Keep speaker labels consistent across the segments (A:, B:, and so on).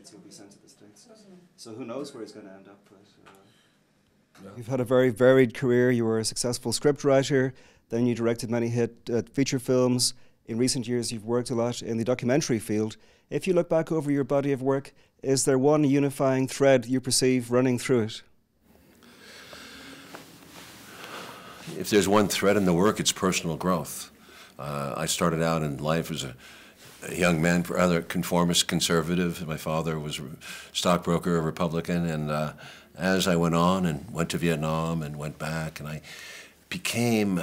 A: States, he'll be sent to the States. So who knows where he's going to end up. But, You've had a very varied career. You were a successful scriptwriter, then you directed many hit feature films. In recent years, you've worked a lot in the documentary field. If you look back over your body of work, is there one unifying thread you perceive running through it?
B: If there's one thread in the work, it's personal growth. I started out in life as a young man, rather conformist, conservative. My father was a stockbroker, a Republican, and as I went on and went to Vietnam and went back, and I became,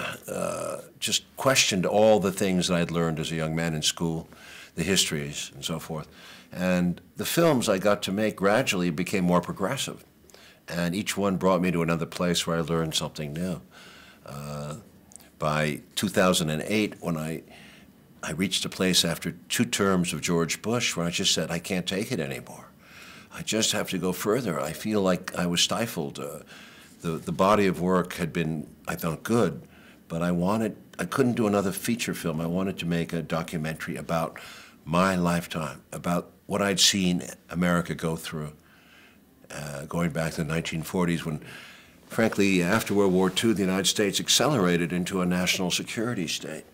B: just questioned all the things that I had learned as a young man in school, the histories and so forth. And the films I got to make gradually became more progressive. And each one brought me to another place where I learned something new. By 2008, when I reached a place after 2 terms of George Bush where I just said, I can't take it anymore. I just have to go further. I feel like I was stifled. The body of work had been, I thought, good, but I couldn't do another feature film. I wanted to make a documentary about my lifetime, about what I'd seen America go through, going back to the 1940s when, frankly, after World War II, the United States accelerated into a national security state.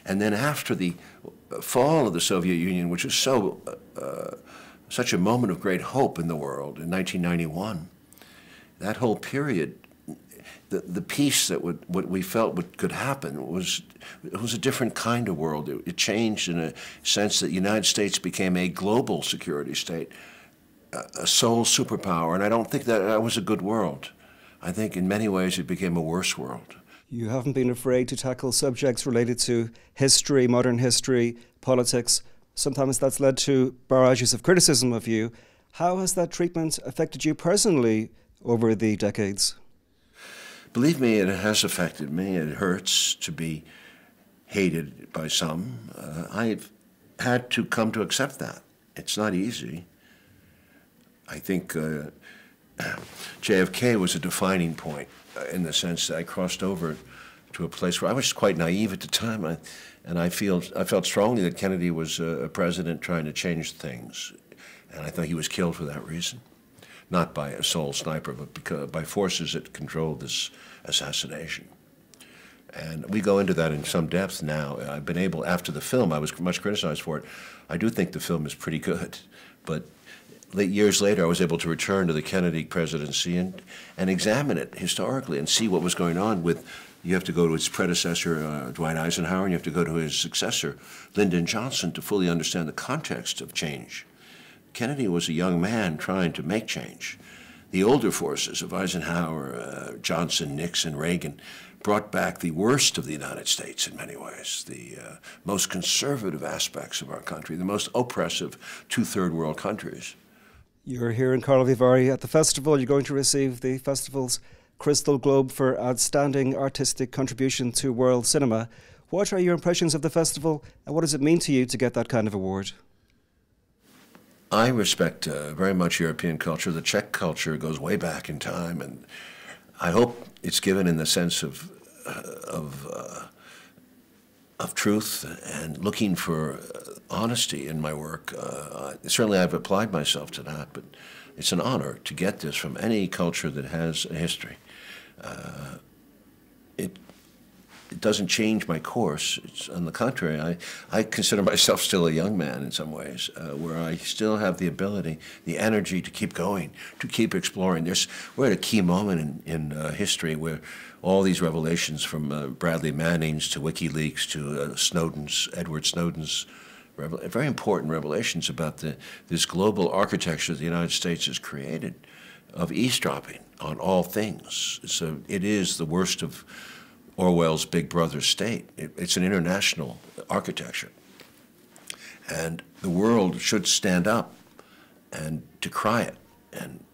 B: And then after the fall of the Soviet Union, which was such a moment of great hope in the world in 1991, that whole period, the peace that what we felt could happen it was a different kind of world. It changed in a sense that the United States became a global security state, a sole superpower, and I don't think that was a good world. I think in many ways it became a worse world.
A: You haven't been afraid to tackle subjects related to history, modern history, politics. Sometimes that's led to barrages of criticism of you. How has that treatment affected you personally over the decades?
B: Believe me, it has affected me. It hurts to be hated by some. I've had to come to accept that. It's not easy. I think JFK was a defining point in the sense that I crossed over to a place where I was quite naive at the time, and I felt strongly that Kennedy was a president trying to change things, and I thought he was killed for that reason, not by a sole sniper, but by forces that controlled this assassination. And we go into that in some depth now. I've been able, after the film, I was much criticized for it. I do think the film is pretty good, but years later, I was able to return to the Kennedy presidency and examine it historically and see what was going on with, you have to go to its predecessor, Dwight Eisenhower, and you have to go to his successor, Lyndon Johnson, to fully understand the context of change. Kennedy was a young man trying to make change. The older forces of Eisenhower, Johnson, Nixon, Reagan brought back the worst of the United States in many ways, the most conservative aspects of our country, the most oppressive 2/3 world countries.
A: You're here in Carlo Vivari at the festival. You're going to receive the festival's Crystal Globe for Outstanding Artistic Contribution to World Cinema. What are your impressions of the festival, and what does it mean to you to get that kind of award?
B: I respect very much European culture. The Czech culture goes way back in time, and I hope it's given in the sense of truth and looking for honesty in my work. Certainly I've applied myself to that, but it's an honor to get this from any culture that has a history. It doesn't change my course. It's, on the contrary, I consider myself still a young man in some ways, where I still have the ability, the energy to keep going, to keep exploring. We're at a key moment in history where all these revelations from Bradley Manning's to WikiLeaks to Edward Snowden's very important revelations about this global architecture the United States has created of eavesdropping on all things. So it is the worst of Orwell's Big Brother state. It's an international architecture. And the world should stand up and decry it and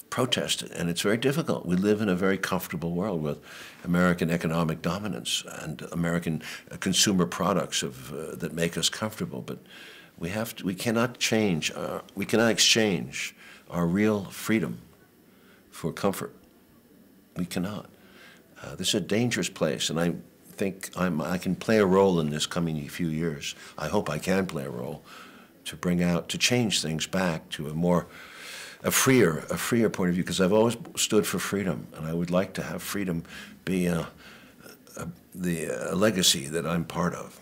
B: protest it. And it's very difficult. We live in a very comfortable world with American economic dominance and American consumer products that make us comfortable. But we cannot exchange our real freedom for comfort. We cannot. This is a dangerous place, and I think I can play a role in this coming few years. I hope I can play a role to bring out, to change things back to a freer point of view, because I've always stood for freedom, and I would like to have freedom be a legacy that I'm part of.